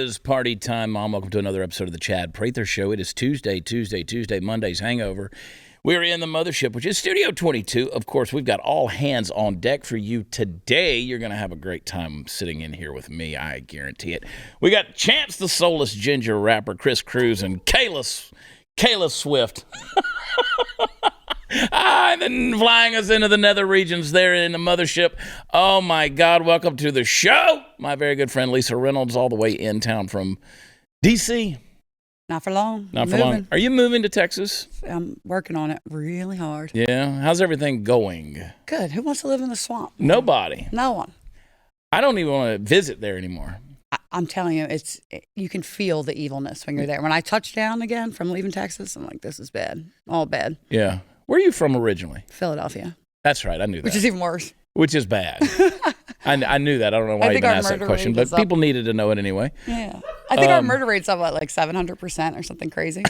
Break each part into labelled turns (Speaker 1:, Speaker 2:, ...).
Speaker 1: is party time, Mom. Welcome to another episode of the Chad Prather Show. It is Tuesday, Monday's hangover. We're in the mothership, which is Studio 22. Of course, we've got all hands on deck for you today. You're going to have a great time sitting in here with me, I guarantee it. We got Chance the Soulless Ginger Rapper, Chris Cruz, and Kayla Swift. And then flying us into the nether regions there in the mothership. Oh, my God. Welcome to the show. My very good friend Lisa Reynolds, all the way in town from D.C.
Speaker 2: Not for long.
Speaker 1: Not for long. Are you moving to Texas?
Speaker 2: I'm working on it really hard.
Speaker 1: Yeah. How's everything going?
Speaker 2: Good. Who wants to live in the swamp?
Speaker 1: Nobody.
Speaker 2: No one.
Speaker 1: I don't even want to visit there anymore.
Speaker 2: I'm telling you, you can feel the evilness when you're there. When I touch down again from leaving Texas, I'm like, this is bad. All bad.
Speaker 1: Yeah. Where are you from originally?
Speaker 2: Philadelphia.
Speaker 1: That's right. I knew that.
Speaker 2: Which is even worse.
Speaker 1: Which is bad. I knew that. I don't know why you even asked that question, but people needed to know it anyway.
Speaker 2: Yeah. I think our murder rate's up, like 700% or something crazy.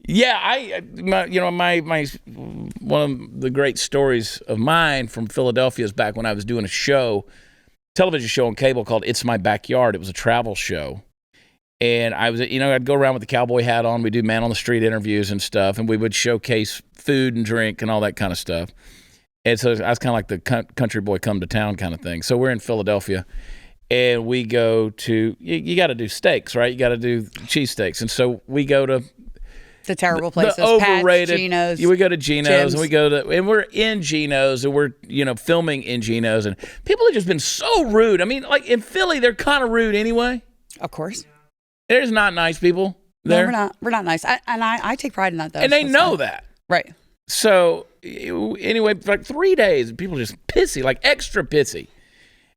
Speaker 1: Yeah, my one of the great stories of mine from Philadelphia is back when I was doing a television show on cable called It's My Backyard. It was a travel show. And I was, I'd go around with the cowboy hat on. We'd do man on the street interviews and stuff, and we would showcase food and drink and all that kind of stuff. And so I was kind of like the country boy come to town kind of thing. So we're in Philadelphia, and we go to, you got to do steaks, right? You got to do cheesesteaks. And so we go to
Speaker 2: the terrible places,
Speaker 1: the overrated,
Speaker 2: Pat's, Geno's.
Speaker 1: We go to Geno's,
Speaker 2: Jim's.
Speaker 1: and we're in Geno's, and we're, filming in Geno's. And people have just been so rude. I mean, like in Philly, they're kind of rude anyway.
Speaker 2: Of course.
Speaker 1: There's not nice people there.
Speaker 2: No, we're not nice. I take pride in that, though.
Speaker 1: And they know that.
Speaker 2: Right.
Speaker 1: So, anyway, for like 3 days, people are just pissy, like extra pissy.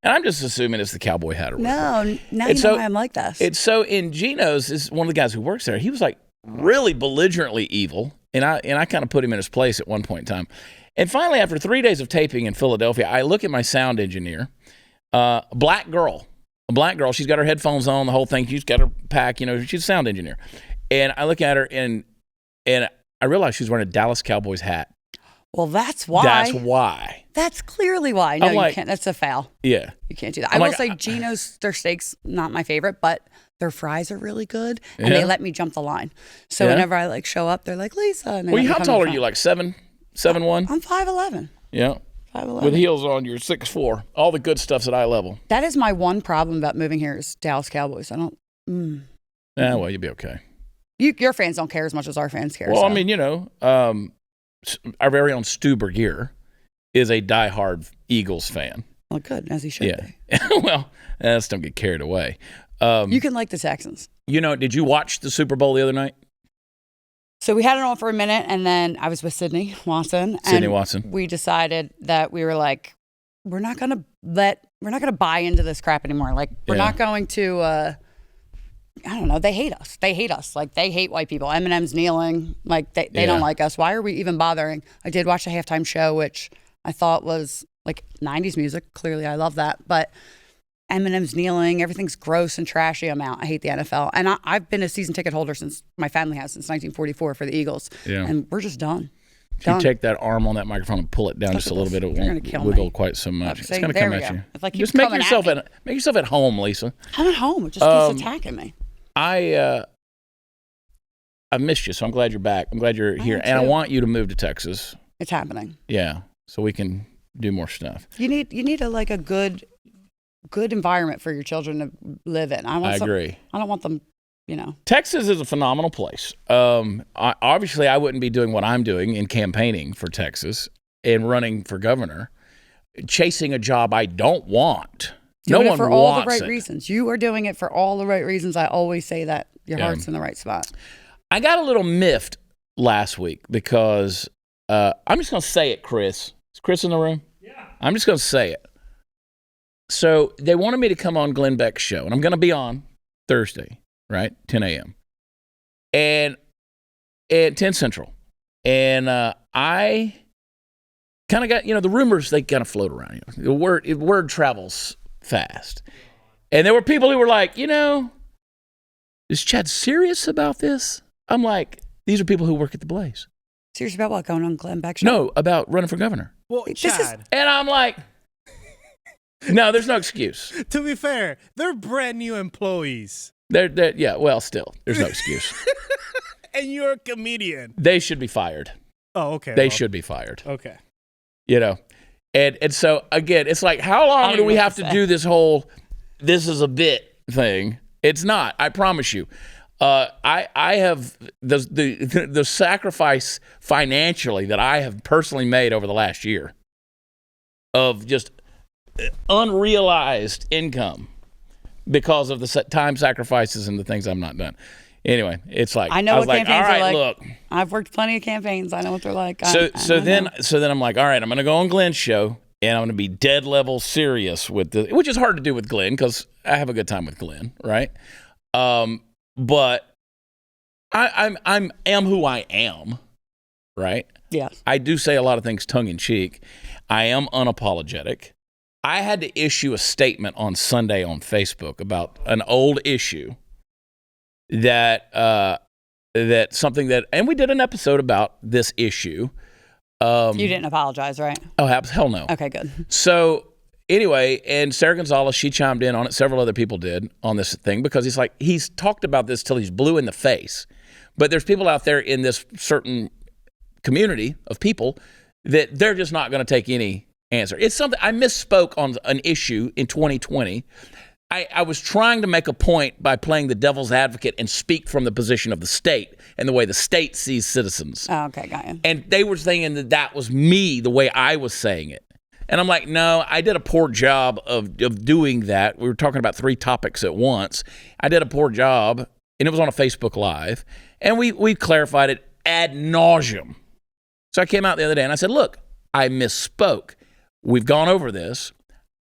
Speaker 1: And I'm just assuming it's the cowboy hat or whatever.
Speaker 2: No, now you know why I'm like this.
Speaker 1: It's so in Geno's, is one of the guys who works there, he was like really belligerently evil. And I kind of put him in his place at one point in time. And finally, after 3 days of taping in Philadelphia, I look at my sound engineer, a black girl, she's got her headphones on, the whole thing. She's got her pack, she's a sound engineer. And I look at her and I realize she's wearing a Dallas Cowboys hat.
Speaker 2: Well, that's why.
Speaker 1: That's why.
Speaker 2: That's clearly why. No, you can't. That's a foul.
Speaker 1: Yeah.
Speaker 2: You can't do that. I will say Geno's, their steaks, not my favorite, but their fries are really good. And they let me jump the line. So whenever I show up, they're like, Lisa. And
Speaker 1: how tall are you? Like 7'1"?
Speaker 2: I'm 5'11".
Speaker 1: Yeah.
Speaker 2: 5'11".
Speaker 1: With heels on, you're 6'4". All the good stuff's at eye level.
Speaker 2: That is my one problem about moving here is Dallas Cowboys. I don't.
Speaker 1: Yeah, well, you'll be okay.
Speaker 2: Your fans don't care as much as our fans care.
Speaker 1: Well,
Speaker 2: so.
Speaker 1: I mean, our very own Stu Bergier is a diehard Eagles fan.
Speaker 2: Well, good, as he should
Speaker 1: be. Well, let's don't get carried away.
Speaker 2: You can like the Texans.
Speaker 1: Did you watch the Super Bowl the other night?
Speaker 2: So we had it on for a minute, and then I was with Sydney Watson. We decided that we were like, we're not gonna buy into this crap anymore. Like, we're not going to. I don't know. They hate us. Like, they hate white people. Eminem's kneeling. Like, they don't like us. Why are we even bothering? I did watch the halftime show, which I thought was like 90s music. Clearly, I love that. But Eminem's kneeling. Everything's gross and trashy. I'm out. I hate the NFL. And I've been a season ticket holder since my family has, since 1944 for the Eagles. Yeah. And we're just done.
Speaker 1: If you take that arm on that microphone and pull it down just a little bit, it won't wiggle quite so much. It's going to come at you.
Speaker 2: Like,
Speaker 1: just make yourself at home, Lisa.
Speaker 2: I'm at home. It just keeps attacking me.
Speaker 1: I missed you, so I'm glad you're back. I'm glad you're here. And I want you to move to Texas.
Speaker 2: It's happening.
Speaker 1: Yeah, so we can do more stuff.
Speaker 2: You need a good environment for your children to live in. I agree. I don't want them,
Speaker 1: Texas is a phenomenal place. Obviously, I wouldn't be doing what I'm doing in campaigning for Texas and running for governor, chasing a job I don't want.
Speaker 2: Doing it for all the right reasons. You are doing it for all the right reasons. I always say that. Your heart's in the right spot.
Speaker 1: I got a little miffed last week because I'm just going to say it, Chris. Is Chris in the room? Yeah. I'm just going to say it. So they wanted me to come on Glenn Beck's show, and I'm going to be on Thursday, right? 10 a.m. And at 10 Central. And I kind of got, the rumors, they kind of float around. The word travels fast. And there were people who were like, is Chad serious about this? I'm like, these are people who work at the Blaze.
Speaker 2: Serious about what? Going on Glenn Beck's show?
Speaker 1: No, about running for governor.
Speaker 3: Well, Chad.
Speaker 1: And I'm like, No, there's no excuse.
Speaker 3: To be fair, they're brand new employees.
Speaker 1: Yeah, well, still, there's no excuse.
Speaker 3: And you're a comedian.
Speaker 1: They should be fired.
Speaker 3: Oh, okay.
Speaker 1: They should be fired.
Speaker 3: Okay.
Speaker 1: You know, and so again, it's like, how long do we have to do this whole "this is a bit" thing? It's not. I promise you. I have the sacrifice financially that I have personally made over the last year of just unrealized income because of the time sacrifices and the things I've not done. Anyway, it's like
Speaker 2: I know what campaigns are like.
Speaker 1: Look,
Speaker 2: I've worked plenty of campaigns. I know what they're like.
Speaker 1: So then I'm like, all right, I'm going to go on Glenn's show and I'm going to be dead level serious with this, which is hard to do with Glenn because I have a good time with Glenn, right? But I am who I am, right?
Speaker 2: Yes.
Speaker 1: I do say a lot of things tongue in cheek. I am unapologetic. I had to issue a statement on Sunday on Facebook about an old issue that something that, and we did an episode about this issue.
Speaker 2: You didn't apologize, right?
Speaker 1: Oh, hell no.
Speaker 2: Okay, good.
Speaker 1: So anyway, and Sarah Gonzalez, she chimed in on it. Several other people did on this thing because he's talked about this till he's blue in the face. But there's people out there in this certain community of people that they're just not going to take any answer. It's something I misspoke on an issue in 2020. I was trying to make a point by playing the devil's advocate and speak from the position of the state and the way the state sees citizens.
Speaker 2: Oh, okay, got you.
Speaker 1: And they were saying that was me, the way I was saying it. And I'm like, no, I did a poor job of doing that. We were talking about 3 topics at once. I did a poor job, and it was on a Facebook Live. And we clarified it ad nauseum. So I came out the other day and I said, look, I misspoke. We've gone over this.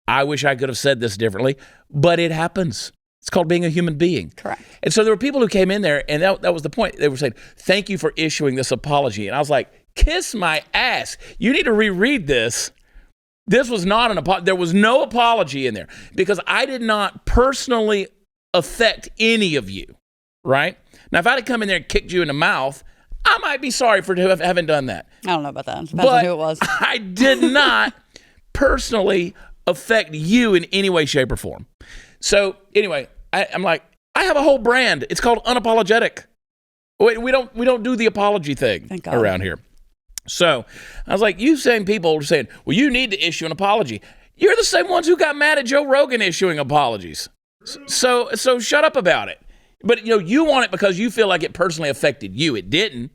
Speaker 1: I wish I could have said this differently, but it happens. It's called being a human being.
Speaker 2: Correct.
Speaker 1: And so there were people who came in there, and that was the point. They were saying, thank you for issuing this apology. And I was like, kiss my ass. You need to reread this. This was not an apology. There was no apology in there because I did not personally affect any of you, right? Now, if I had come in there and kicked you in the mouth, I might be sorry for having done that.
Speaker 2: I don't know about that. Depends on who it was.
Speaker 1: I did not personally affect you in any way, shape, or form. So anyway, I'm like, I have a whole brand. It's called unapologetic. We don't do the apology thing around here. So I was like, you saying people are saying, well, you need to issue an apology. You're the same ones who got mad at Joe Rogan issuing apologies. So shut up about it. But you want it because you feel like it personally affected you. It didn't.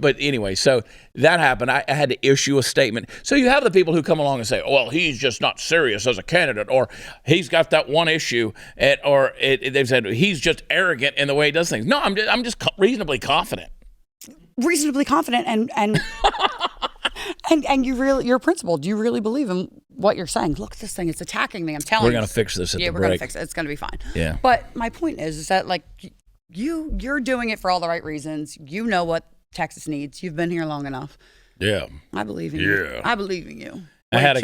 Speaker 1: But anyway, so that happened. I had to issue a statement. So you have the people who come along and say, well, he's just not serious as a candidate, or he's got that one issue, they've said he's just arrogant in the way he does things. No, I'm just reasonably confident.
Speaker 2: Reasonably confident and you're principled. Do you really believe in what you're saying? Look at this thing. It's attacking me. I'm telling you.
Speaker 1: We're going to fix this at the break.
Speaker 2: Yeah, we're going to fix it. It's going to be fine.
Speaker 1: Yeah.
Speaker 2: But my point is that like you're doing it for all the right reasons. You know what Texas needs. You've been here long enough.
Speaker 1: Yeah.
Speaker 2: I believe in you. I believe in you.
Speaker 1: I had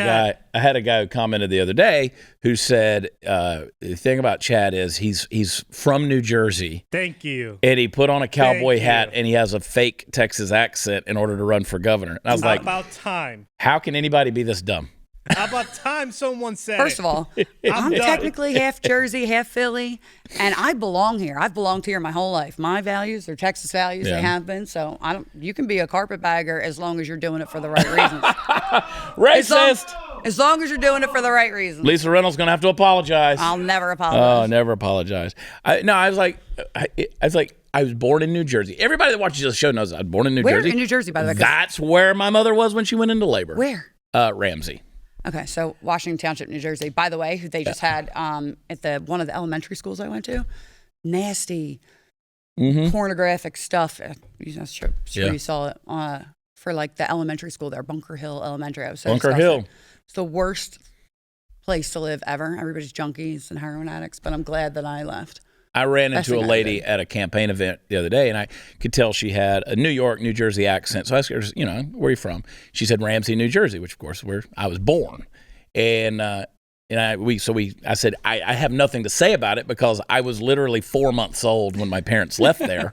Speaker 1: a guy who commented the other day who said the thing about Chad is he's from New Jersey.
Speaker 3: Thank you.
Speaker 1: And he put on a cowboy hat and he has a fake Texas accent in order to run for governor. And I was like,
Speaker 3: about time.
Speaker 1: How can anybody be this dumb?
Speaker 3: How about time someone said
Speaker 2: First of all, I'm technically half Jersey, half Philly, and I belong here. I've belonged here my whole life. My values are Texas values. They have been. So you can be a carpetbagger as long as you're doing it for the right reasons.
Speaker 1: Racist.
Speaker 2: As long as you're doing it for the right reasons.
Speaker 1: Lisa Reynolds going to have to apologize.
Speaker 2: I'll never apologize.
Speaker 1: Oh, never apologize. I was born in New Jersey. Everybody that watches the show knows I was born in New Jersey.
Speaker 2: Where in New Jersey, by the way?
Speaker 1: That's where my mother was when she went into labor.
Speaker 2: Where?
Speaker 1: Ramsey.
Speaker 2: Okay, so Washington Township, New Jersey. By the way, who they just had at one of the elementary schools I went to. Nasty, pornographic stuff. I'm sure you saw it for like the elementary school there, Bunker Hill Elementary. I was so
Speaker 1: Bunker Hill.
Speaker 2: It's the worst place to live ever. Everybody's junkies and heroin addicts, but I'm glad that I left.
Speaker 1: I ran into a lady at a campaign event the other day, and I could tell she had a New York, New Jersey accent. So I asked her, where are you from? She said Ramsey, New Jersey, which of course is where I was born. And I said I have nothing to say about it because I was literally 4 months old when my parents left there.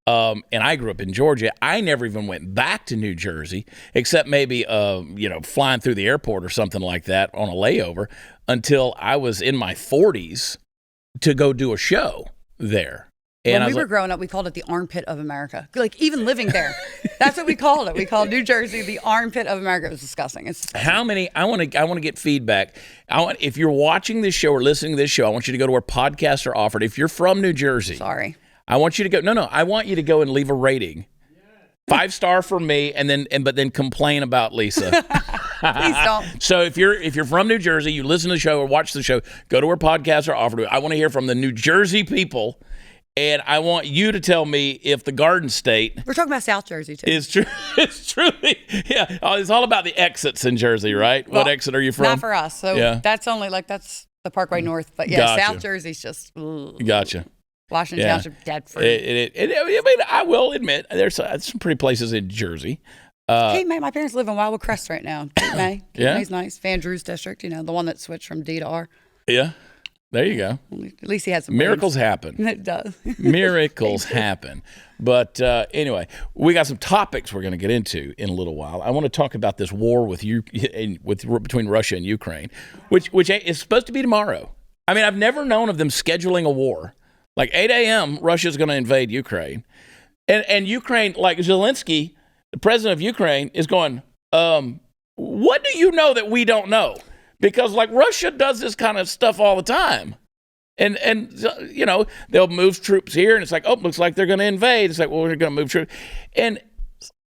Speaker 1: And I grew up in Georgia. I never even went back to New Jersey, except maybe, flying through the airport or something like that on a layover until I was in my 40s to go do a show there. And
Speaker 2: when we were growing up, we called it the armpit of America. Like, even living there, that's what we called it. We called New Jersey the armpit of America. It was disgusting. It's disgusting.
Speaker 1: How many? I want to get feedback. If you're watching this show or listening to this show, I want you to go to where podcasts are offered. If you're from New Jersey,
Speaker 2: sorry,
Speaker 1: I want you to go. No, I want you to go and leave a rating. 5-star for me, but then complain about Lisa.
Speaker 2: Please don't.
Speaker 1: So if you're from New Jersey, you listen to the show or watch the show, go to where podcasts are offered. I want to hear from the New Jersey people. And I want you to tell me if the Garden State...
Speaker 2: We're talking about South Jersey, too.
Speaker 1: ...is true. It's truly... Yeah, it's all about the exits in Jersey, right? Well, what exit are you from?
Speaker 2: Not for us. So that's only, that's the Parkway North. But yeah, gotcha. South Jersey's just... Ugh.
Speaker 1: Gotcha.
Speaker 2: Washington Township, Deadford.
Speaker 1: I mean, I will admit, there's some pretty places in Jersey.
Speaker 2: Cape May, my parents live in Wildwood Crest right now. Cape May. Cape May's nice. Van Drew's district, the one that switched from D to R.
Speaker 1: Yeah. There you go.
Speaker 2: At least he had some
Speaker 1: miracles happen.
Speaker 2: It does.
Speaker 1: Miracles happen. But anyway, we got some topics we're going to get into in a little while. I want to talk about this war between Russia and Ukraine, which is supposed to be tomorrow. I mean, I've never known of them scheduling a war. Like 8 a.m., Russia's going to invade Ukraine. And Ukraine, like Zelensky, the president of Ukraine, is going, what do you know that we don't know? Because, Russia does this kind of stuff all the time. And they'll move troops here, and it's like, oh, looks like they're going to invade. It's like, well, we're going to move troops. And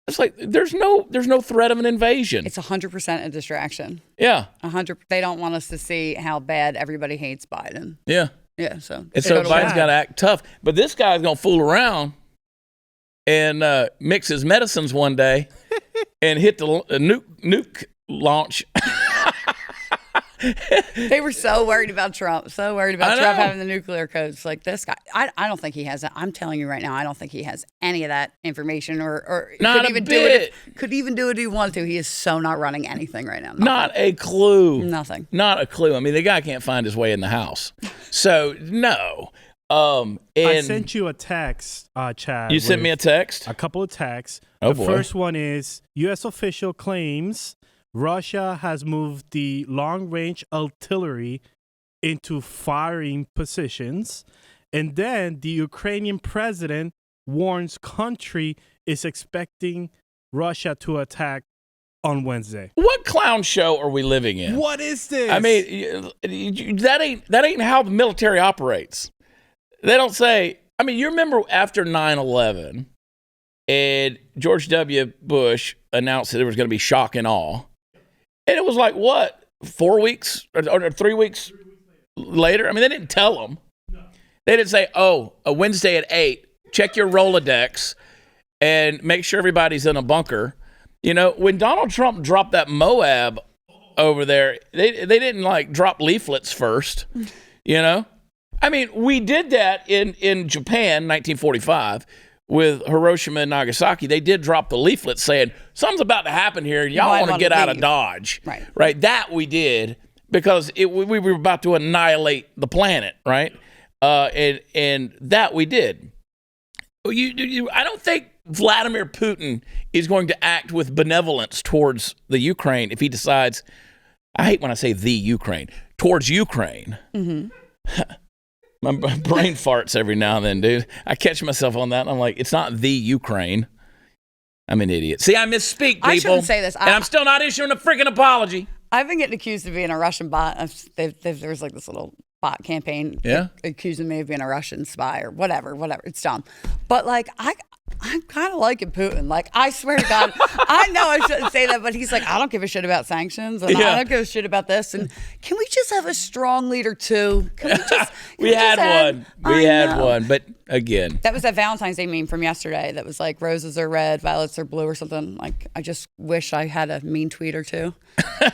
Speaker 1: it's like, there's no threat of an invasion.
Speaker 2: It's 100% a distraction.
Speaker 1: Yeah.
Speaker 2: 100. They don't want us to see how bad everybody hates Biden.
Speaker 1: Yeah.
Speaker 2: Yeah, so
Speaker 1: Biden's got to act tough. But this guy's going to fool around and mix his medicines one day and hit the nuke launch.
Speaker 2: They were so worried about Trump, having the nuclear codes. Like, this guy, I don't think he has it. I'm telling you right now, I don't think he has any of that information or
Speaker 1: not
Speaker 2: could even do it. Could even do it if he wanted to. He is so not running anything right now.
Speaker 1: Not a clue.
Speaker 2: Nothing.
Speaker 1: Not a clue. I mean, the guy can't find his way in the house. So, no.
Speaker 3: I sent you a text, Chad.
Speaker 1: You sent me a text?
Speaker 3: A couple of texts.
Speaker 1: Oh,
Speaker 3: the first one is, U.S. official claims Russia has moved the long-range artillery into firing positions. And then the Ukrainian president warns country is expecting Russia to attack on Wednesday.
Speaker 1: What clown show are we living in?
Speaker 3: What is this?
Speaker 1: I mean, that ain't how the military operates. They don't say, I mean, you remember after 9/11 and George W. Bush announced that there was going to be shock and awe. And it was like, what, 4 weeks or 3 weeks later? I mean, they didn't tell them. No. They didn't say, oh, a Wednesday at 8, check your Rolodex and make sure everybody's in a bunker. When Donald Trump dropped that Moab over there, they didn't, drop leaflets first, I mean, we did that in Japan, 1945. With Hiroshima and Nagasaki, they did drop the leaflet saying, something's about to happen here, and y'all want to get out of Dodge. Right? That we did because we were about to annihilate the planet, right? And that we did. I don't think Vladimir Putin is going to act with benevolence towards the Ukraine if he decides, I hate when I say the Ukraine, towards Ukraine. Mm-hmm. My brain farts every now and then, dude. I catch myself on that, and I'm like, it's not the Ukraine. I'm an idiot. See, I misspeak, people.
Speaker 2: I shouldn't say this.
Speaker 1: And I'm still not issuing a freaking apology.
Speaker 2: I've been getting accused of being a Russian bot. There was this little bot campaign accusing me of being a Russian spy or whatever. It's dumb. But, I'm kind of liking Putin. I swear to God, I know I shouldn't say that, but he's like, I don't give a shit about sanctions, and I don't give a shit about this. And can we just have a strong leader too? Can we just?
Speaker 1: We had one, but again,
Speaker 2: that was that Valentine's Day meme from yesterday. That was like roses are red, violets are blue, or something. Like, I just wish I had a mean tweet or two.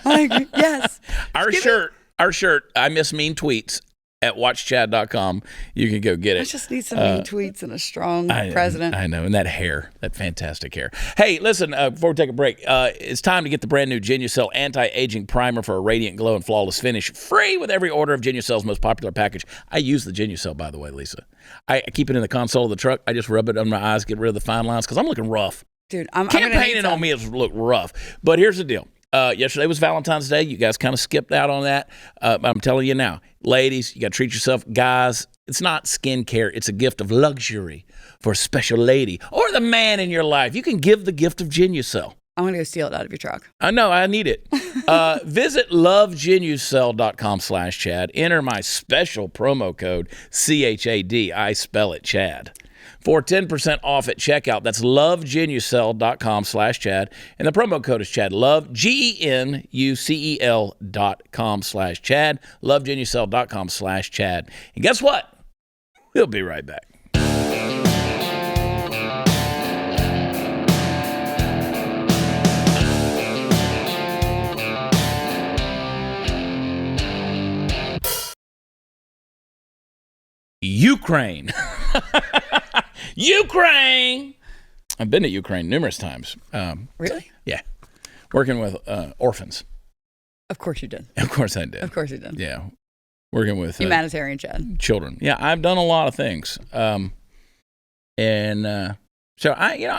Speaker 2: Yes,
Speaker 1: our shirt. I miss mean tweets at watchchad.com. You can go get it.
Speaker 2: I just need some mean tweets and a strong president.
Speaker 1: I know. And that hair, that fantastic hair. Hey, listen, before we take a break, it's time to get the brand new Genucel Anti-Aging Primer for a radiant glow and flawless finish. Free with every order of Genucel's most popular package. I use the Genucel, by the way, Lisa. I keep it in the console of the truck. I just rub it on my eyes, get rid of the fine lines, because I'm looking rough.
Speaker 2: Dude,
Speaker 1: Campaigning on me has looked rough. But here's the deal. Yesterday was Valentine's Day. You guys kind of skipped out on that. I'm telling you now, ladies, you got to treat yourself. Guys, it's not skincare. It's a gift of luxury for a special lady or the man in your life. You can give the gift of Genucel.
Speaker 2: I'm going to go steal it out of your truck.
Speaker 1: I know. I need it. Visit lovegenucel.com/Chad. Enter my special promo code, CHAD. I spell it Chad. For 10% off at checkout. That's lovegenucel.com/Chad. And the promo code is Chad. Love, GENUCEL.com/Chad. Lovegenucel.com/Chad. And guess what? We'll be right back. Ukraine. Ukraine. I've been to Ukraine numerous times.
Speaker 2: Really?
Speaker 1: Yeah. Working with orphans.
Speaker 2: Of course you did.
Speaker 1: Of course I did.
Speaker 2: Of course you did.
Speaker 1: Yeah. Working with
Speaker 2: humanitarian Chad.
Speaker 1: Children. Yeah, I've done a lot of things. So I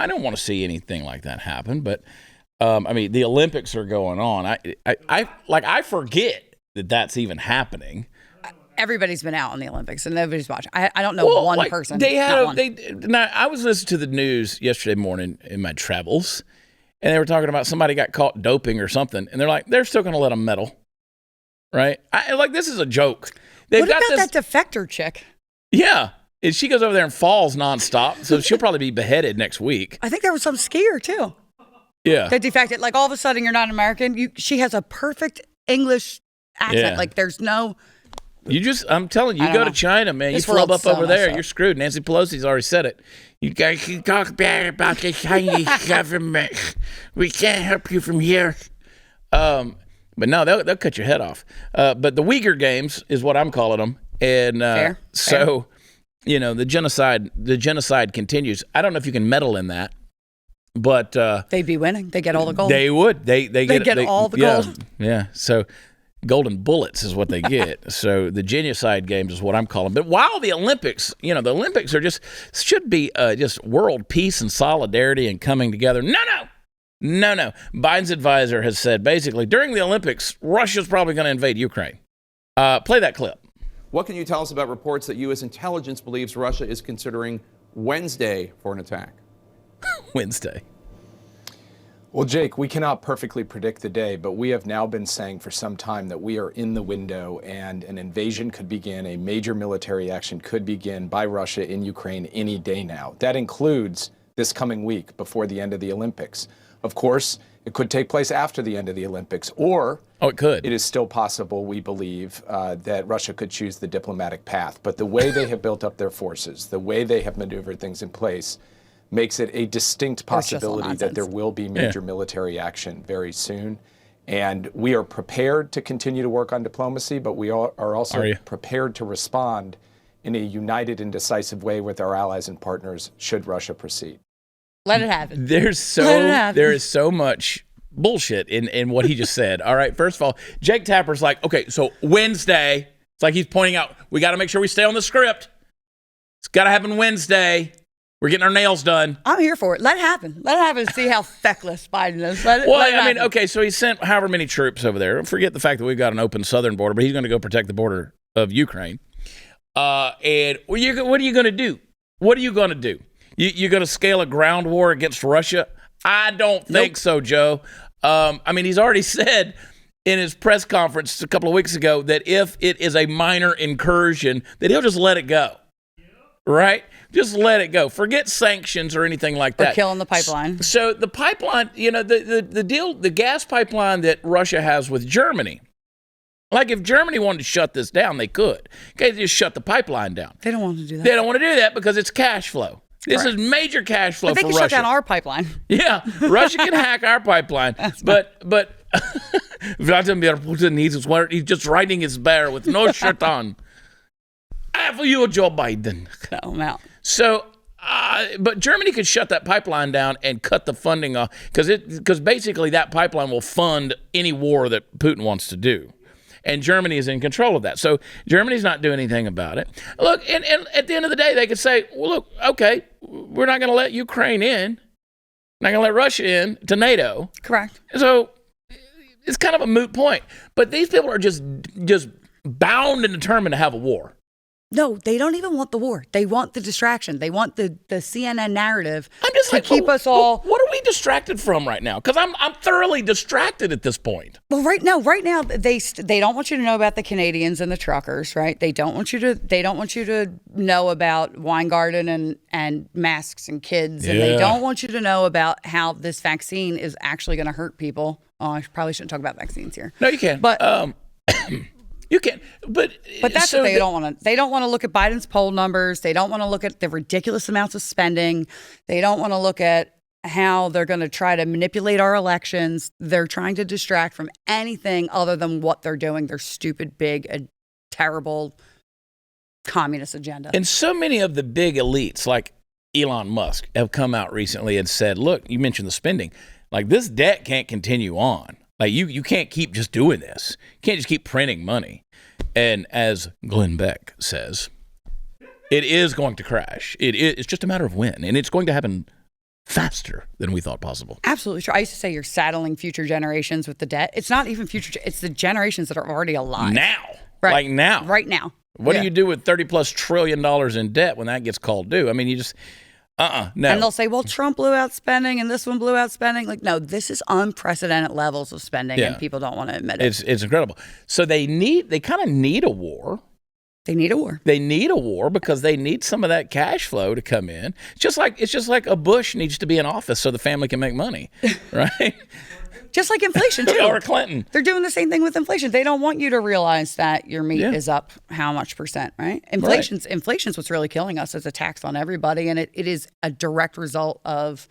Speaker 1: don't want to see anything like that happen, but I mean, the Olympics are going on. I forget that that's even happening.
Speaker 2: Everybody's been out in the Olympics and nobody's watching. I don't know one person.
Speaker 1: I was listening to the news yesterday morning in my travels, and they were talking about somebody got caught doping or something, and they're like, they're still going to let them medal, right? This is a joke.
Speaker 2: What about that defector chick?
Speaker 1: Yeah, and she goes over there and falls nonstop, so she'll probably be beheaded next week.
Speaker 2: I think there was some skier too.
Speaker 1: Yeah,
Speaker 2: that defected. Like all of a sudden, you're not American. She has a perfect English accent.
Speaker 1: Yeah.
Speaker 2: Like there's no.
Speaker 1: I'm telling you, to China, man. You flub up over there, you're screwed. Nancy Pelosi's already said it. You guys can talk bad about the Chinese government. We can't help you from here. But no, they'll cut your head off. But the Uyghur Games is what I'm calling them. And
Speaker 2: Fair.
Speaker 1: the genocide continues. I don't know if you can medal in that, but
Speaker 2: they'd be winning. They get all the gold.
Speaker 1: They would. They get
Speaker 2: all the gold.
Speaker 1: Yeah. So. Golden bullets is what they get. So the genocide games is what I'm calling. But while the Olympics, the Olympics are should be just world peace and solidarity and coming together. No. Biden's advisor has said basically during the Olympics, Russia's probably going to invade Ukraine. Play that clip.
Speaker 4: What can you tell us about reports that U.S. intelligence believes Russia is considering Wednesday for an attack?
Speaker 1: Wednesday.
Speaker 5: Well, Jake, we cannot perfectly predict the day, but we have now been saying for some time that we are in the window and an invasion could begin, a major military action could begin by Russia in Ukraine any day now. That includes this coming week before the end of the Olympics. Of course, it could take place after the end of the Olympics, or
Speaker 1: it could.
Speaker 5: It is still possible, we believe, that Russia could choose the diplomatic path. But the way they have built up their forces, the way they have maneuvered things in place, makes it a distinct possibility that there will be major military action very soon. And we are prepared to continue to work on diplomacy, but we are also prepared to respond in a united and decisive way with our allies and partners should Russia proceed.
Speaker 2: Let it happen.
Speaker 1: There is so much bullshit in what he just said. All right, first of all, Jake Tapper's like, okay, so Wednesday, it's like he's pointing out, we got to make sure we stay on the script. It's got to happen Wednesday. We're getting our nails done.
Speaker 2: I'm here for it. Let it happen. Let it happen and see how feckless Biden is.
Speaker 1: So he sent however many troops over there. Forget the fact that we've got an open southern border, but he's going to go protect the border of Ukraine. And what are you going to do? What are you going to do? You're going to scale a ground war against Russia? I don't think so, Joe. He's already said in his press conference a couple of weeks ago that if it is a minor incursion, that he'll just let it go. Right? Just let it go. Forget sanctions or anything like that.
Speaker 2: Or killing the pipeline.
Speaker 1: So the pipeline, the deal, the gas pipeline that Russia has with Germany, like if Germany wanted to shut this down, they could. Okay, they just shut the pipeline down.
Speaker 2: They don't want to do that.
Speaker 1: They don't want to do that because it's cash flow. This is major cash flow for Russia.
Speaker 2: They can shut down our pipeline.
Speaker 1: Yeah, Russia can hack our pipeline. But Vladimir Putin, he's just riding his bear with no shirt on. for you, Joe Biden.
Speaker 2: No, I'm out.
Speaker 1: So, but Germany could shut that pipeline down and cut the funding off because basically that pipeline will fund any war that Putin wants to do. And Germany is in control of that. So Germany's not doing anything about it. Look, and at the end of the day, they could say, well, look, okay, we're not going to let Ukraine in. Not going to let Russia in to NATO.
Speaker 2: Correct.
Speaker 1: So it's kind of a moot point. But these people are just bound and determined to have a war.
Speaker 2: No, they don't even want the war. They want the distraction. They want the CNN narrative
Speaker 1: to
Speaker 2: keep us all.
Speaker 1: What are we distracted from right now? Because I'm thoroughly distracted at this point.
Speaker 2: Well, right now, they don't want you to know about the Canadians and the truckers, right? They don't want you to know about Weingarten and masks and kids, and they don't want you to know about how this vaccine is actually going to hurt people. Oh, I probably shouldn't talk about vaccines here.
Speaker 1: No, you can.
Speaker 2: But
Speaker 1: you can, but
Speaker 2: that's what they don't want to. They don't want to look at Biden's poll numbers. They don't want to look at the ridiculous amounts of spending. They don't want to look at how they're going to try to manipulate our elections. They're trying to distract from anything other than what they're doing. Their stupid, big, terrible communist agenda.
Speaker 1: And so many of the big elites, like Elon Musk, have come out recently and said, "Look, you mentioned the spending. Like this debt can't continue on." Like, you can't keep just doing this. You can't just keep printing money. And as Glenn Beck says, it is going to crash. It's just a matter of when. And it's going to happen faster than we thought possible.
Speaker 2: Absolutely true. I used to say you're saddling future generations with the debt. It's not even future. It's the generations that are already alive.
Speaker 1: Now.
Speaker 2: Right.
Speaker 1: Like now.
Speaker 2: Right now.
Speaker 1: What do you do with $30+ trillion in debt when that gets called due? I mean, you just... no.
Speaker 2: And they'll say, well, Trump blew out spending and this one blew out spending. Like, no, this is unprecedented levels of spending and people don't want to admit it.
Speaker 1: It's incredible. So they kind of need a war.
Speaker 2: They need a war.
Speaker 1: They need a war because they need some of that cash flow to come in. It's just like a Bush needs to be in office so the family can make money, right?
Speaker 2: Just like inflation, too.
Speaker 1: Or Clinton.
Speaker 2: They're doing the same thing with inflation. They don't want you to realize that your meat is up how much percent, right? Inflation's what's really killing us as a tax on everybody, and it is a direct result of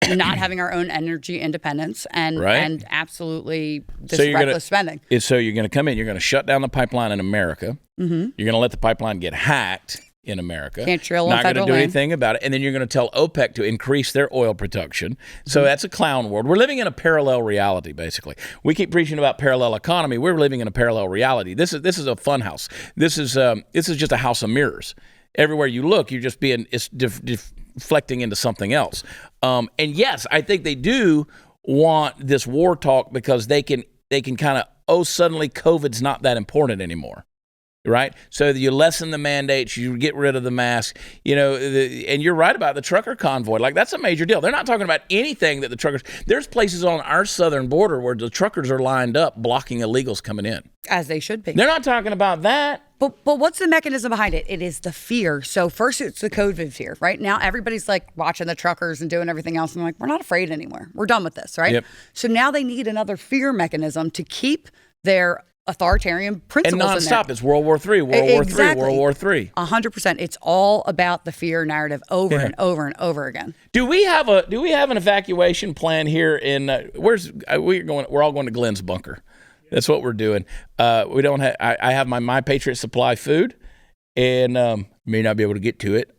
Speaker 2: not having our own energy independence and absolutely this reckless spending.
Speaker 1: So you're going to come in, you're going to shut down the pipeline in America. Mm-hmm. You're going to let the pipeline get hacked in America.
Speaker 2: Can't drill on
Speaker 1: Not going to
Speaker 2: federal
Speaker 1: do
Speaker 2: land.
Speaker 1: anything about it. And then you're going to tell OPEC to increase their oil production. So that's a clown world. We're living in a parallel reality, basically. We keep preaching about parallel economy. We're living in a parallel reality. This is a fun house. This is just a house of mirrors. Everywhere you look, you're just it's deflecting into something else. And yes, I think they do want this war talk because they can kind of, suddenly COVID's not that important anymore. Right? So you lessen the mandates, you get rid of the mask, and you're right about the trucker convoy. Like, that's a major deal. They're not talking about anything that the truckers, there's places on our southern border where the truckers are lined up blocking illegals coming in.
Speaker 2: As they should be.
Speaker 1: They're not talking about that.
Speaker 2: But what's the mechanism behind it? It is the fear. So first it's the COVID fear. Right now, everybody's like watching the truckers and doing everything else. And like, we're not afraid anymore. We're done with this, right?
Speaker 1: Yep.
Speaker 2: So now they need another fear mechanism to keep their authoritarian principles
Speaker 1: and nonstop.
Speaker 2: In there.
Speaker 1: It's World War III, World War III, World War III.
Speaker 2: 100%. It's all about the fear narrative over and over and over again.
Speaker 1: Do we have an evacuation plan here in we're all going to Glenn's bunker. That's what we're doing. We don't have. I have my Patriot Supply food, and may not be able to get to it.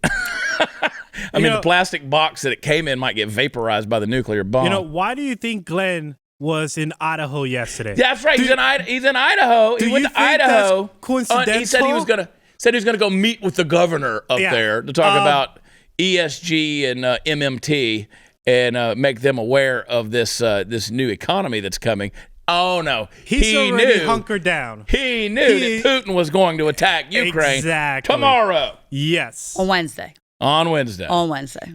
Speaker 1: I mean, the plastic box that it came in might get vaporized by the nuclear bomb.
Speaker 3: Why do you think Glenn was in Idaho yesterday?
Speaker 1: That's right. He's in Idaho. He went to Idaho.
Speaker 3: Coincidental?
Speaker 1: He said he was gonna go meet with the governor up there to talk about ESG and MMT and make them aware of this new economy that's coming. Oh no,
Speaker 3: he already hunkered down.
Speaker 1: He knew that Putin was going to attack Ukraine tomorrow.
Speaker 3: Yes,
Speaker 2: on Wednesday.
Speaker 1: On Wednesday.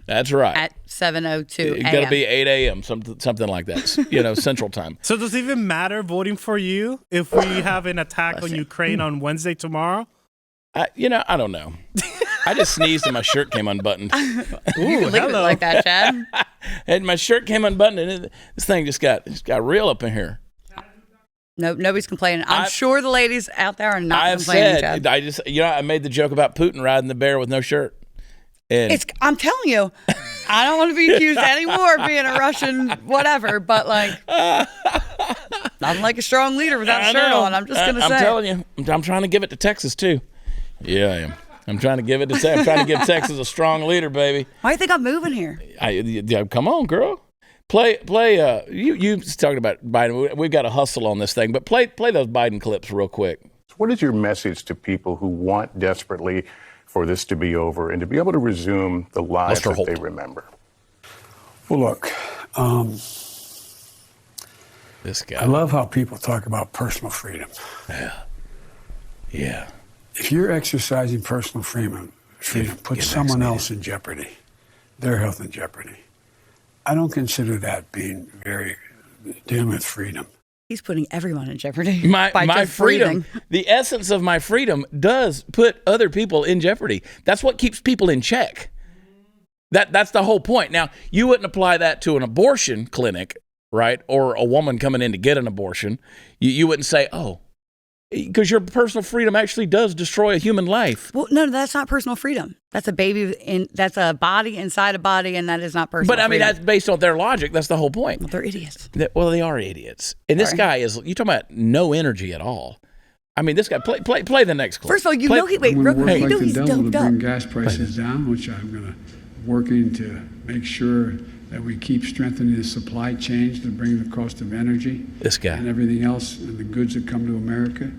Speaker 1: That's right.
Speaker 2: At 7:02 a.m.
Speaker 1: It's got to be 8 a.m., something like that, Central Time.
Speaker 3: So does it even matter voting for you if we have an attack on Ukraine on Wednesday tomorrow?
Speaker 1: I don't know. I just sneezed and my shirt came unbuttoned.
Speaker 2: You can leave it like that, Chad.
Speaker 1: And my shirt came unbuttoned and this thing just got real up in here.
Speaker 2: No, nobody's complaining. I'm sure the ladies out there are not complaining, Chad.
Speaker 1: I made the joke about Putin riding the bear with no shirt.
Speaker 2: I'm telling you, I don't want to be accused anymore of being a Russian whatever, but like, nothing like a strong leader without a shirt on. I'm just going to say.
Speaker 1: I'm telling you, I'm trying to give it to Texas too. Yeah, I am. I'm trying to give it to Texas. I'm trying to give Texas a strong leader, baby.
Speaker 2: Why do you think I'm moving here?
Speaker 1: Come on, girl. Play. You talking about Biden. We've got to hustle on this thing, but play those Biden clips real quick.
Speaker 6: What is your message to people who want desperately for this to be over and to be able to resume the lives that they remember?
Speaker 7: Well, look,
Speaker 1: this guy.
Speaker 7: I love how people talk about personal freedom.
Speaker 1: Yeah.
Speaker 7: If you're exercising personal freedom puts someone else in jeopardy, their health in jeopardy. I don't consider that being dealing with freedom.
Speaker 2: He's putting everyone in jeopardy.
Speaker 1: My freedom, the essence of my freedom does put other people in jeopardy. That's what keeps people in check. That's the whole point. Now, you wouldn't apply that to an abortion clinic, right? Or a woman coming in to get an abortion. You wouldn't say, oh, because your personal freedom actually does destroy a human life.
Speaker 2: Well, no, that's not personal freedom. That's a baby that's a body inside a body, and that is not personal freedom.
Speaker 1: But I mean, that's based on their logic. That's the whole point.
Speaker 2: Well, they're idiots.
Speaker 1: They are idiots. And this guy is, you're talking about no energy at all. I mean, this guy, play the next clip.
Speaker 2: First of all, you know he's doped up.
Speaker 8: Bring gas prices down, which I'm going to working to make sure that we keep strengthening the supply chains to bring the cost of energy and everything else and the goods that come to America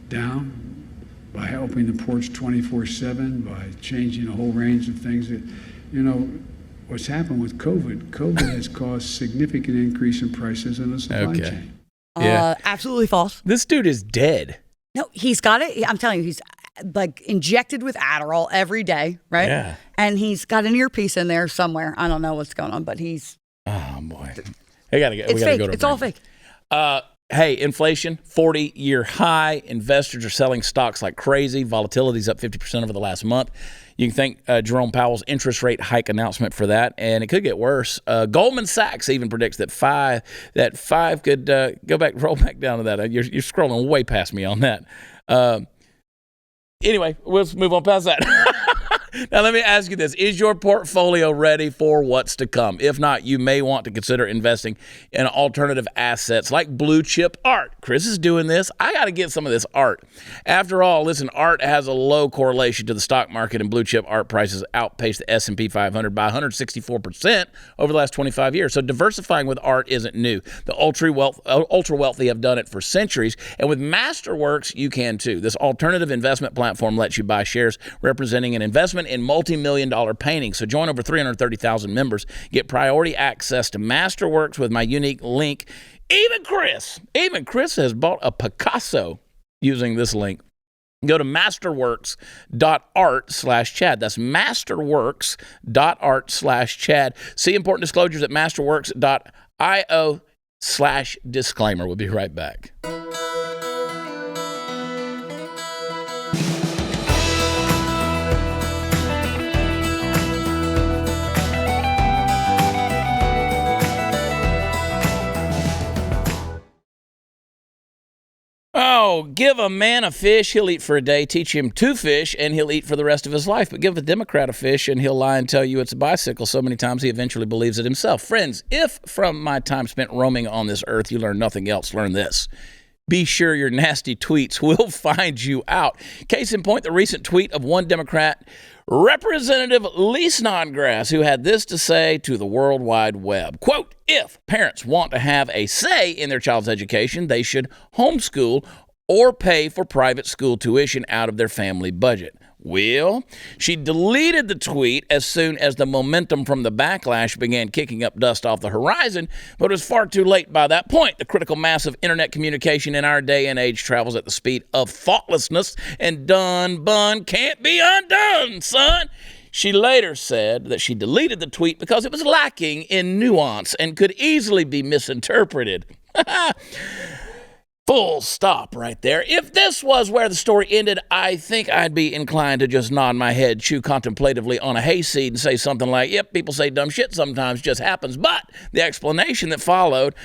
Speaker 8: down by helping the ports 24/7, by changing a whole range of things that, what's happened with COVID has caused significant increase in prices in the supply chain.
Speaker 2: Absolutely false.
Speaker 1: This dude is dead.
Speaker 2: No, he's got it. I'm telling you, he's like injected with Adderall every day, right?
Speaker 1: Yeah.
Speaker 2: And he's got an earpiece in there somewhere. I don't know what's going on, but he's.
Speaker 1: Oh boy, we gotta
Speaker 2: fake.
Speaker 1: go to
Speaker 2: it's all fake.
Speaker 1: Hey, inflation 40-year high. Investors are selling stocks like crazy. Volatility's up 50% over the last month. You can thank Jerome Powell's interest rate hike announcement for that, and it could get worse. Goldman Sachs even predicts that five could roll back down to that. You're scrolling way past me on that. Anyway, let's move on past that. Now, let me ask you this. Is your portfolio ready for what's to come? If not, you may want to consider investing in alternative assets like blue chip art. Chris is doing this. I got to get some of this art. After all, listen, art has a low correlation to the stock market, and blue chip art prices outpace the S&P 500 by 164% over the last 25 years. So diversifying with art isn't new. The ultra wealthy have done it for centuries, and with Masterworks, you can too. This alternative investment platform lets you buy shares representing an investment in multi-million-dollar paintings. So join over 330,000 members. Get priority access to Masterworks with my unique link. Even Chris has bought a Picasso using this link. Go to masterworks.art/Chad. That's masterworks.art/Chad. See important disclosures at masterworks.io/disclaimer. We'll be right back. Oh, give a man a fish, he'll eat for a day. Teach him to fish, and he'll eat for the rest of his life. But give a Democrat a fish, and he'll lie and tell you it's a bicycle so many times he eventually believes it himself. Friends, if from my time spent roaming on this earth you learn nothing else, learn this. Be sure your nasty tweets will find you out. Case in point, the recent tweet of one Democrat, Representative Lee Snodgrass, who had this to say to the World Wide Web. Quote, if parents want to have a say in their child's education, they should homeschool or pay for private school tuition out of their family budget. Well, she deleted the tweet as soon as the momentum from the backlash began kicking up dust off the horizon, but it was far too late by that point. The critical mass of internet communication in our day and age travels at the speed of thoughtlessness, and done bun can't be undone, son. She later said that she deleted the tweet because it was lacking in nuance and could easily be misinterpreted. Full stop right there. If this was where the story ended, I think I'd be inclined to just nod my head, chew contemplatively on a hayseed, and say something like, yep, people say dumb shit sometimes, just happens. But the explanation that followed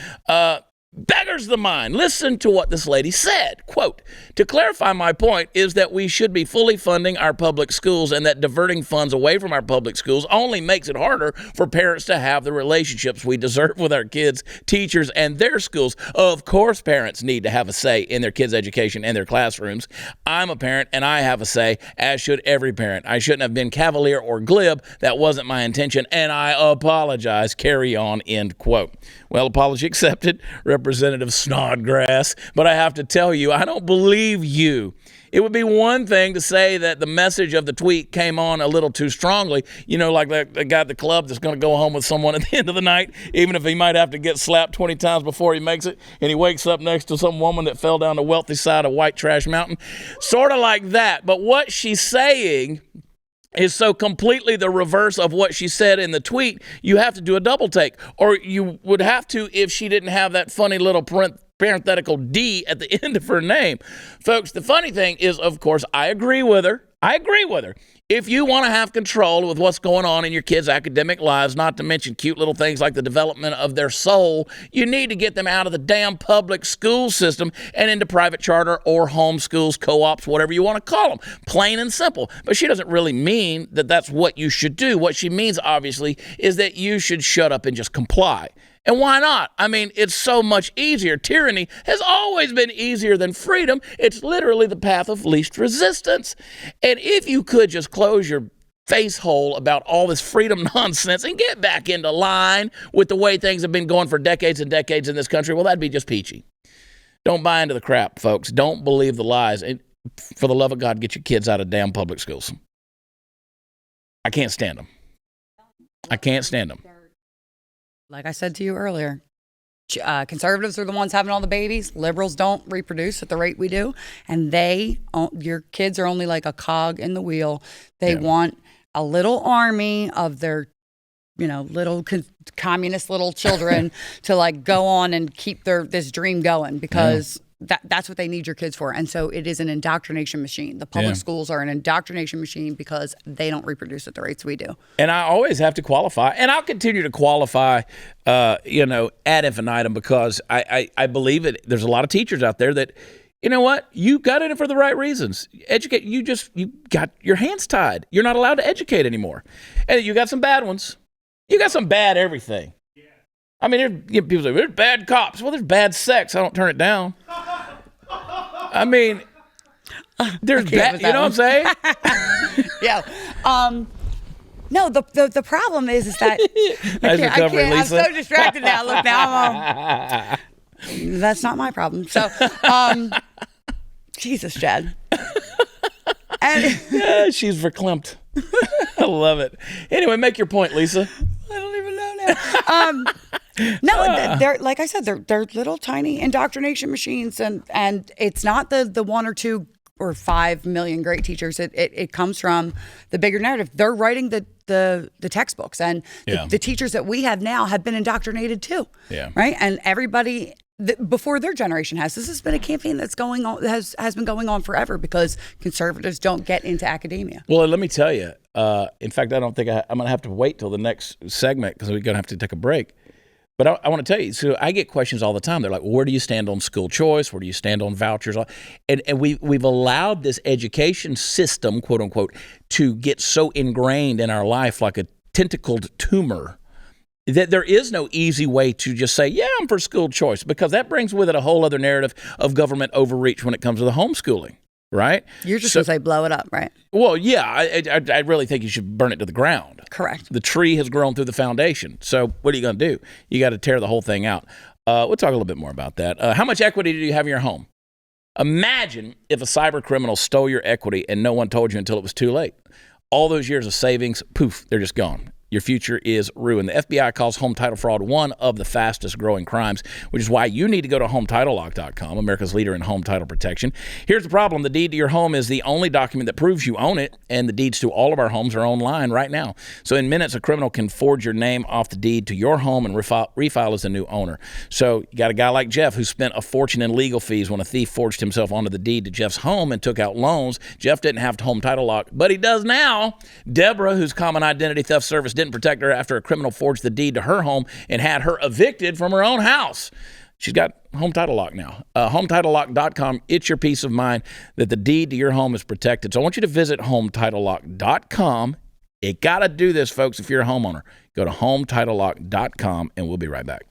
Speaker 1: beggars the mind. Listen to what this lady said. Quote, to clarify, my point is that we should be fully funding our public schools and that diverting funds away from our public schools only makes it harder for parents to have the relationships we deserve with our kids, teachers, and their schools. Of course, parents need to have a say in their kids' education and their classrooms. I'm a parent and I have a say, as should every parent. I shouldn't have been cavalier or glib. That wasn't my intention, and I apologize. Carry on, end quote. Well, apology accepted, Representative Snodgrass, but I have to tell you, I don't believe you. It would be one thing to say that the message of the tweet came on a little too strongly, you know, like the guy at the club that's going to go home with someone at the end of the night, even if he might have to get slapped 20 times before he makes it, and he wakes up next to some woman that fell down the wealthy side of White Trash Mountain. Sort of like that. But what she's saying is so completely the reverse of what she said in the tweet, you have to do a double take. Or you would have to if she didn't have that funny little parenthetical D at the end of her name. Folks, the funny thing is, of course, I agree with her. If you want to have control with what's going on in your kids' academic lives, not to mention cute little things like the development of their soul, you need to get them out of the damn public school system and into private charter or homeschools, co-ops, whatever you want to call them. Plain and simple. But she doesn't really mean that that's what you should do. What she means, obviously, is that you should shut up and just comply. And why not? I mean, it's so much easier. Tyranny has always been easier than freedom. It's literally the path of least resistance. And if you could just close your face hole about all this freedom nonsense and get back into line with the way things have been going for decades and decades in this country, well, that'd be just peachy. Don't buy into the crap, folks. Don't believe the lies. And for the love of God, get your kids out of damn public schools. I can't stand them.
Speaker 2: Like I said to you earlier, conservatives are the ones having all the babies. Liberals don't reproduce at the rate we do. And your kids are only like a cog in the wheel. They want a little army of their, little communist little children to like go on and keep this dream going because that's what they need your kids for. And so it is an indoctrination machine. The public schools are an indoctrination machine because they don't reproduce at the rates we do.
Speaker 1: And I always have to qualify, and I'll continue to qualify, ad infinitum, because I believe it. There's a lot of teachers out there that, you know what? You got in it for the right reasons. Educate. You got your hands tied. You're not allowed to educate anymore. And you got some bad ones. You got some bad everything. I mean, people say, there's bad cops. Well, there's bad sex. I don't turn it down. I mean, there's bad, you know what I'm saying?
Speaker 2: Yeah. No, the problem is that
Speaker 1: nice recovery, Lisa.
Speaker 2: I'm so distracted now. Look, now that's not my problem. So, Jesus, Chad.
Speaker 1: And she's verklempt. I love it. Anyway, make your point, Lisa.
Speaker 2: I don't even know now. No, they're like I said, they're little tiny indoctrination machines, and it's not the 1 or 2 or 5 million great teachers. It comes from the bigger narrative. They're writing the textbooks, and the teachers that we have now have been indoctrinated too. Yeah. Right, and everybody before their generation has. This has been a campaign that's going on has been going on forever because conservatives don't get into academia.
Speaker 1: Well, let me tell you. In fact, I don't think I'm going to have to wait till the next segment because we're going to have to take a break. But I want to tell you, so I get questions all the time. They're like, well, where do you stand on school choice? Where do you stand on vouchers? And we've allowed this education system, quote unquote, to get so ingrained in our life like a tentacled tumor that there is no easy way to just say, yeah, I'm for school choice, because that brings with it a whole other narrative of government overreach when it comes to the homeschooling. Right?
Speaker 2: You're just going to say blow it up, right?
Speaker 1: Well, yeah, I really think you should burn it to the ground.
Speaker 2: Correct.
Speaker 1: The tree has grown through the foundation. So what are you going to do? You got to tear the whole thing out. We'll talk a little bit more about that. How much equity do you have in your home? Imagine if a cyber criminal stole your equity and no one told you until it was too late. All those years of savings, poof, they're just gone. Your future is ruined. The FBI calls home title fraud one of the fastest growing crimes, which is why you need to go to HometitleLock.com, America's leader in home title protection. Here's the problem. The deed to your home is the only document that proves you own it, and the deeds to all of our homes are online right now. So in minutes, a criminal can forge your name off the deed to your home and refile as a new owner. So you got a guy like Jeff who spent a fortune in legal fees when a thief forged himself onto the deed to Jeff's home and took out loans. Jeff didn't have to home title lock, but he does now. Deborah, whose common identity theft service didn't protect her after a criminal forged the deed to her home and had her evicted from her own house. She's got home title lock now. HomeTitleLock.com. It's your peace of mind that the deed to your home is protected. So I want you to visit HomeTitleLock.com. You got to do this, folks, if you're a homeowner. Go to HomeTitleLock.com, and we'll be right back.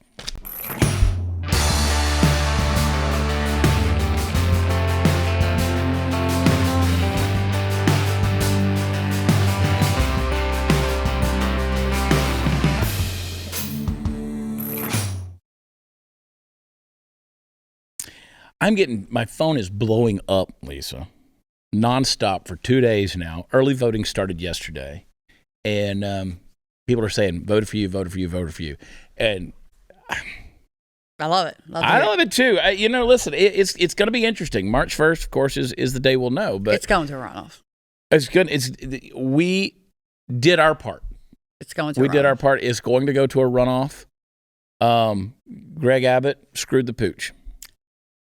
Speaker 1: My phone is blowing up, Lisa, nonstop for 2 days now. Early voting started yesterday, and people are saying, voted for you, voted for you, voted for you. And
Speaker 2: I love it.
Speaker 1: I love it too. Listen, it's going to be interesting. March 1st, of course, is the day we'll know. But
Speaker 2: it's going to a runoff.
Speaker 1: It's good. We did our part.
Speaker 2: It's going to. We
Speaker 1: did our part. It's going to go to a runoff. Greg Abbott screwed the pooch.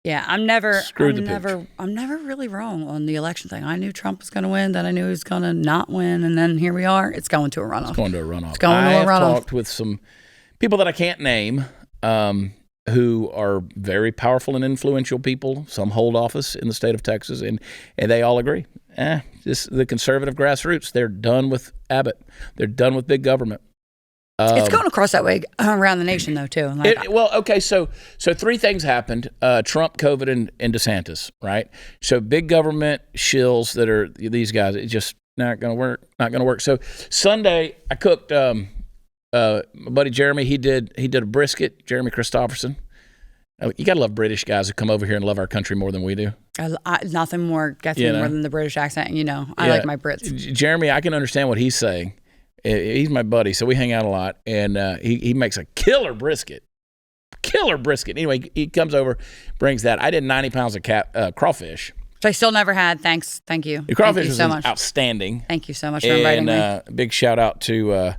Speaker 2: Yeah, I'm never really wrong on the election thing. I knew Trump was going to win, then I knew he was going to not win, and then here we are. It's going to a runoff.
Speaker 1: It's going to a runoff.
Speaker 2: I've
Speaker 1: talked with some people that I can't name who are very powerful and influential people. Some hold office in the state of Texas, and they all agree. The conservative grassroots, they're done with Abbott. They're done with big government.
Speaker 2: It's going across that way around the nation, though, too.
Speaker 1: So 3 things happened: Trump, COVID, and DeSantis. Right. So big government shills that are these guys. It's just not going to work. Not going to work. So Sunday, I cooked. My buddy Jeremy, he did a brisket. Jeremy Christopherson. You gotta love British guys who come over here and love our country more than we do.
Speaker 2: Nothing more gets me more than the British accent. I like my Brits.
Speaker 1: Jeremy, I can understand what he's saying. He's my buddy, so we hang out a lot, and he makes a killer brisket. Anyway, he comes over, brings that. I did 90 pounds of crawfish.
Speaker 2: Which I still never had. Thanks. Thank you.
Speaker 1: The crawfish
Speaker 2: was so much.
Speaker 1: Outstanding.
Speaker 2: Thank you so much for inviting me.
Speaker 1: And big shout out to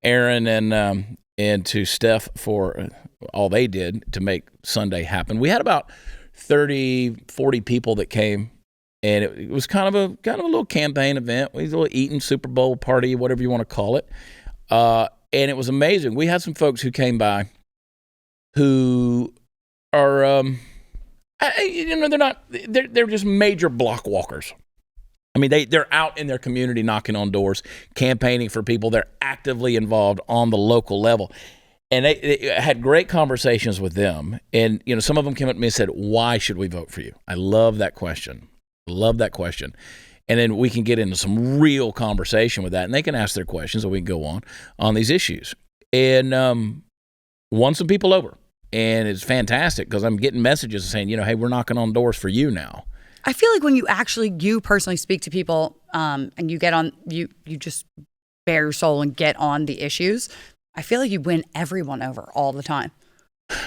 Speaker 1: Aaron and to Steph for all they did to make Sunday happen. We had about 30, 40 people that came. And it was kind of a little campaign event. We had a little eating Super Bowl party, whatever you want to call it. And it was amazing. We had some folks who came by who are, they're just major block walkers. I mean, they're out in their community knocking on doors, campaigning for people. They're actively involved on the local level. And they had great conversations with them. And, some of them came up to me and said, why should we vote for you? I love that question. And then we can get into some real conversation with that, and they can ask their questions, and we can go on these issues. And won some people over, and it's fantastic because I'm getting messages saying, hey, we're knocking on doors for you now.
Speaker 2: I feel like when you personally speak to people, and you get on, you just bare your soul and get on the issues, I feel like you win everyone over all the time.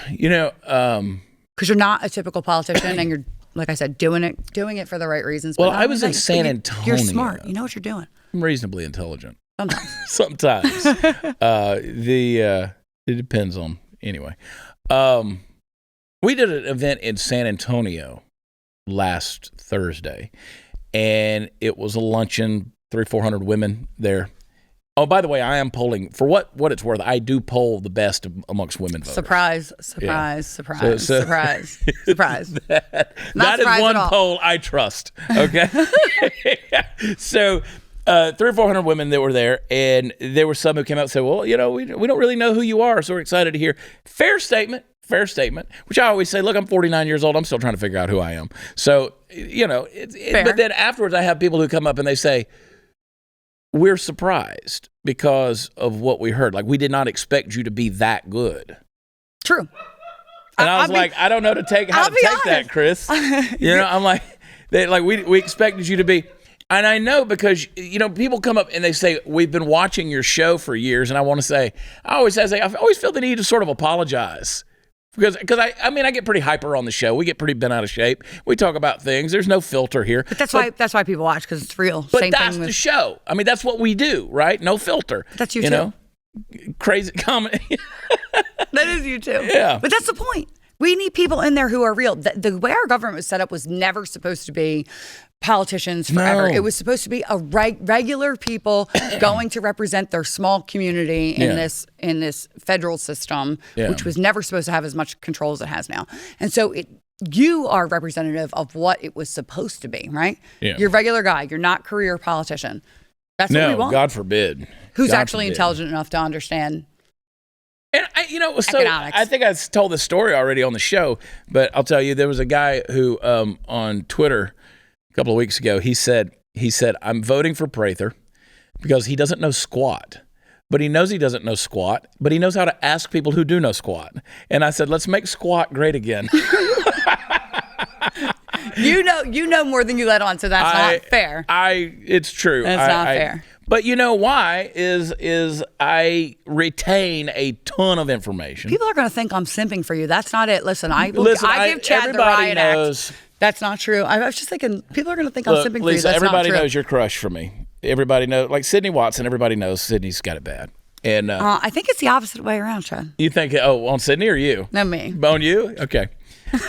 Speaker 2: Because you're not a typical politician, and you're, like I said, doing it for the right reasons.
Speaker 1: Well, I was in San Antonio.
Speaker 2: You're smart. You know what you're doing.
Speaker 1: I'm reasonably intelligent.
Speaker 2: Sometimes.
Speaker 1: It depends on, anyway. We did an event in San Antonio last Thursday, and it was a luncheon, 300-400 women there. Oh, by the way, I am polling for what it's worth. I do poll the best amongst women voters.
Speaker 2: Surprise!
Speaker 1: That is one poll I trust. Okay, so 300-400 women that were there, and there were some who came out and said, "Well, we don't really know who you are, so we're excited to hear." Fair statement. Which I always say, look, I'm 49 years old. I'm still trying to figure out who I am. So but then afterwards, I have people who come up and they say, we're surprised because of what we heard. Like, we did not expect you to be that good.
Speaker 2: True.
Speaker 1: And I was I don't know how to take that, Chris. I'm like, we expected you to be. And I know because, people come up and they say, we've been watching your show for years. And I want to say, I always feel the need to sort of apologize. Because I get pretty hyper on the show. We get pretty bent out of shape. We talk about things. There's no filter here.
Speaker 2: But that's why people watch, because it's real.
Speaker 1: But that's the show. I mean, that's what we do, right? No filter.
Speaker 2: That's you too.
Speaker 1: Crazy comedy.
Speaker 2: That is you too.
Speaker 1: Yeah.
Speaker 2: But that's the point. We need people in there who are real. The way our government was set up was never supposed to be politicians forever.
Speaker 1: No.
Speaker 2: It was supposed to be a regular people going to represent their small community in this federal system, which was never supposed to have as much control as it has now. And so you are representative of what it was supposed to be, right? Yeah. You're a regular guy. You're not career politician. That's what we want.
Speaker 1: God forbid.
Speaker 2: Who's actually intelligent enough to understand.
Speaker 1: And I think I told this story already on the show, but I'll tell you, there was a guy who on Twitter a couple of weeks ago, he said, I'm voting for Prather because he doesn't know squat. But he knows he doesn't know squat, but he knows how to ask people who do know squat. And I said, let's make squat great again.
Speaker 2: You know more than you let on, so that's not fair.
Speaker 1: It's true.
Speaker 2: That's not fair.
Speaker 1: But you know why is I retain a ton of information.
Speaker 2: People are going to think I'm simping for you. That's not it. Listen, I give Chad the riot act. That's not true. I was just thinking, people are going to think I'm simping for you.
Speaker 1: Lisa,
Speaker 2: That's
Speaker 1: everybody
Speaker 2: not true.
Speaker 1: knows your crush for me. Everybody knows, like Sydney Watson, everybody knows Sydney's got it bad. And
Speaker 2: I think it's the opposite way around, Chad.
Speaker 1: You think, on Sydney or you?
Speaker 2: No, me.
Speaker 1: On you? Okay.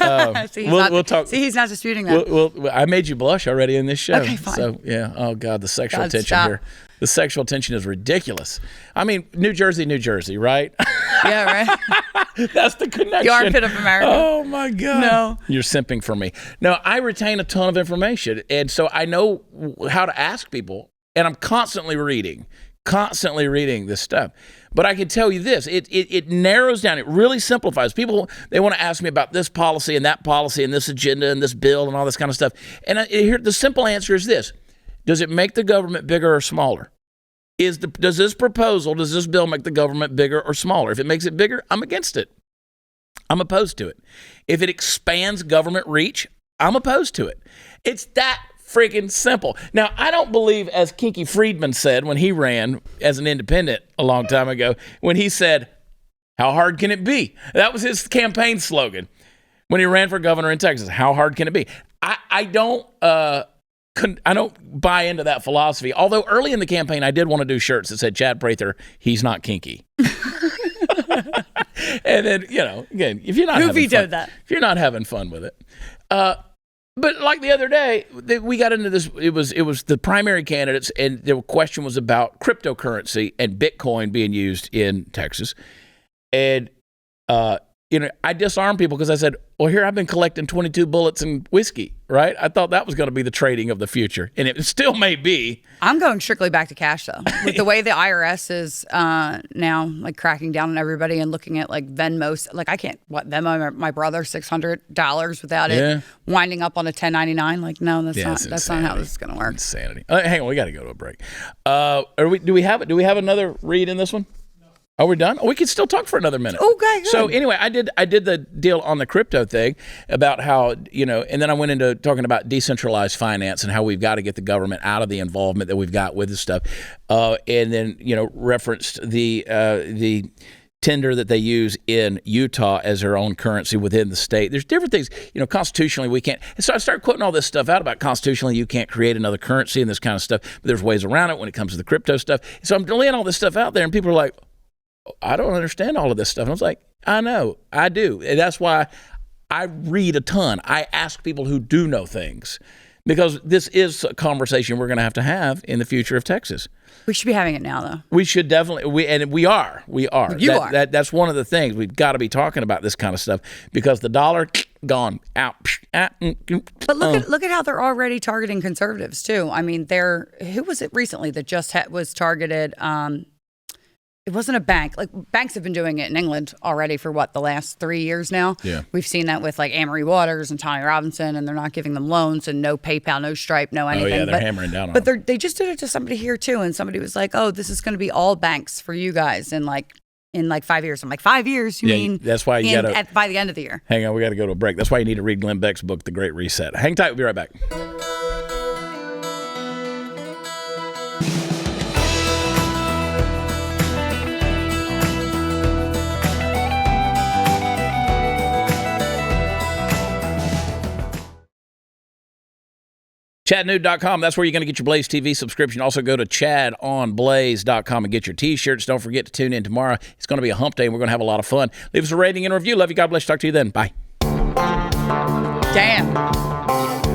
Speaker 2: We'll talk. See, he's not disputing that.
Speaker 1: I made you blush already in this show.
Speaker 2: Okay, fine.
Speaker 1: So, yeah. Oh, God, the sexual tension here. The sexual tension is ridiculous. I mean, New Jersey, right?
Speaker 2: Yeah, right?
Speaker 1: That's the connection.
Speaker 2: The armpit of America.
Speaker 1: Oh, my God.
Speaker 2: No.
Speaker 1: You're simping for me. No, I retain a ton of information, and so I know how to ask people, and I'm constantly reading this stuff. But I can tell you this, it narrows down, it really simplifies. People, they want to ask me about this policy and that policy and this agenda and this bill and all this kind of stuff. And here, the simple answer is this. Does it make the government bigger or smaller? Does this bill make the government bigger or smaller? If it makes it bigger, I'm against it. I'm opposed to it. If it expands government reach, I'm opposed to it. It's that freaking simple. Now, I don't believe, as Kinky Friedman said when he ran as an independent a long time ago, when he said, how hard can it be? That was his campaign slogan when he ran for governor in Texas. How hard can it be? I don't buy into that philosophy. Although early in the campaign, I did want to do shirts that said, Chad Prather, he's not kinky. And then, again, if you're not having fun with it. But like the other day, we got into this. It was the primary candidates, and the question was about cryptocurrency and Bitcoin being used in Texas. And I disarmed people because I said, well, here I've been collecting 22 bullets and whiskey, right? I thought that was going to be the trading of the future, and it still may be. I'm going strictly back to cash, though. With the way the IRS is now, like, cracking down on everybody and looking at, like, Venmo. Like, I can't, Venmo my brother $600 without it winding up on a 1099. Like, no, that's not how this is going to work. Insanity. Hang on, we got to go to a break. Do we have another read in this one? Are we done? We can still talk for another minute. Okay, good. So anyway, I did the deal on the crypto thing about how, and then I went into talking about decentralized finance and how we've got to get the government out of the involvement that we've got with this stuff. And then, referenced the tender that they use in Utah as their own currency within the state. There's different things, constitutionally we can't. And so I started quoting all this stuff out about constitutionally you can't create another currency and this kind of stuff, but there's ways around it when it comes to the crypto stuff. So I'm laying all this stuff out there and people are like, I don't understand all of this stuff. And I was like, I know, I do. And that's why I read a ton. I ask people who do know things because this is a conversation we're going to have in the future of Texas. We should be having it now, though. We should definitely. We are. You are. That's one of the things. We've got to be talking about this kind of stuff because the dollar gone out. But look at how they're already targeting conservatives too. I mean, who was it recently that just was targeted? It wasn't a bank. Like, banks have been doing it in England already for the last 3 years now. Yeah. We've seen that with like Amory Waters and Tommy Robinson, and they're not giving them loans and no PayPal, no Stripe, no anything. Oh yeah, they're hammering down on them. But they just did it to somebody here too, and somebody was like, "Oh, this is going to be all banks for you guys in 5 years." I'm like, 5 years? You mean? That's why you got to by the end of the year. Hang on, we got to go to a break. That's why you need to read Glenn Beck's book, The Great Reset. Hang tight. We'll be right back. ChadNude.com. That's where you're going to get your Blaze TV subscription. Also go to ChadOnBlaze.com and get your T-shirts. Don't forget to tune in tomorrow. It's going to be a hump day, and we're going to have a lot of fun. Leave us a rating and review. Love you. God bless you. Talk to you then. Bye.
Speaker 2: Damn.